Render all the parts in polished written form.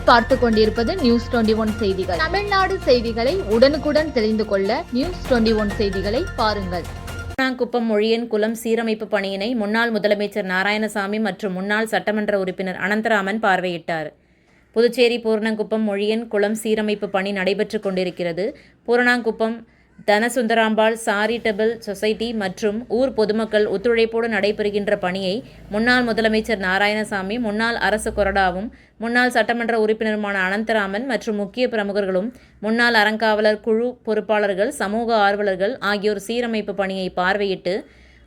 நீங்கள் பார்த்து கொண்டிருப்பது நியூஸ் 21 செய்திகள். தமிழ்நாடு செய்திகளை உடனுக்குடன் தெரிந்து கொள்ள நியூஸ் 21 செய்திகளை பாருங்கள். பூரணாங்குப்பம் மொழியன் குளம் சீரமைப்பு பணியினை முன்னாள் முதலமைச்சர் நாராயணசாமி மற்றும் முன்னாள் சட்டமன்ற உறுப்பினர் அனந்தராமன் பார்வையிட்டார். புதுச்சேரி பூரணாங்குப்பம் மொழியன் குளம் சீரமைப்பு பணி நடைபெற்று கொண்டிருக்கிறது. பூரணாங்குப்பம் தனசுந்தராம்பாள் சாரிட்டபிள் சொசைட்டி மற்றும் ஊர் பொதுமக்கள் ஒத்துழைப்போடு நடைபெறுகின்ற பணியை முன்னாள் முதலமைச்சர் நாராயணசாமி, முன்னாள் அரசு கொறடாவும், முன்னாள் சட்டமன்ற உறுப்பினருமான அனந்தராமன் மற்றும் முக்கிய பிரமுகர்களும், முன்னாள் அறங்காவலர் குழு பொறுப்பாளர்கள், சமூக ஆர்வலர்கள் ஆகியோர் சீரமைப்பு பணியை பார்வையிட்டு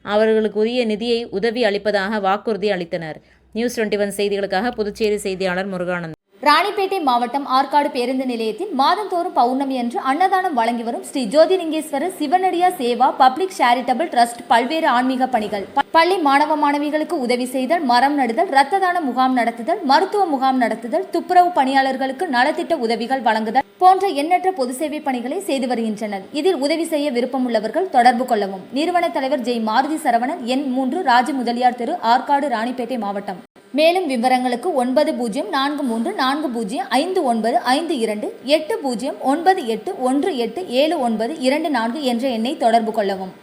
அவர்களுக்குரிய நிதியை உதவி அளிப்பதாக வாக்குறுதி அளித்தனர். நியூஸ் 21 செய்திகளுக்காக புதுச்சேரி செய்தியாளர் முருகானந்த். ராணிப்பேட்டை மாவட்டம் ஆற்காடு பேருந்து நிலையத்தில் மாதந்தோறும் பௌர்ணமி அன்று அன்னதானம் வழங்கி வரும் Sri Jothilingeswarar சிவனடியா Seva public charitable trust பல்வேறு ஆன்மீக பணிகள், பள்ளி மாணவ மாணவிகளுக்கு உதவி செய்தல், மரம் நடுதல், இரத்த தான முகாம் நடத்துதல், மருத்துவ முகாம் நடத்துதல், துப்புரவு பணியாளர்களுக்கு நலத்திட்ட உதவிகள் வழங்குதல் போன்ற எண்ணற்ற பொது சேவை பணிகளை செய்து வருகின்றனர். இதில் உதவி செய்ய விருப்பமுள்ளவர்கள் தொடர்பு கொள்ளவும். நிறுவன தலைவர் ஜெய் மாருதி சரவணன், எண் 3, ராஜ முதலியார் தெரு, ஆற்காடு, ராணிப்பேட்டை மாவட்டம். மேலும் விவரங்களுக்கு 9040459522 8098187924 என்ற எண்ணை தொடர்பு கொள்ளவும்.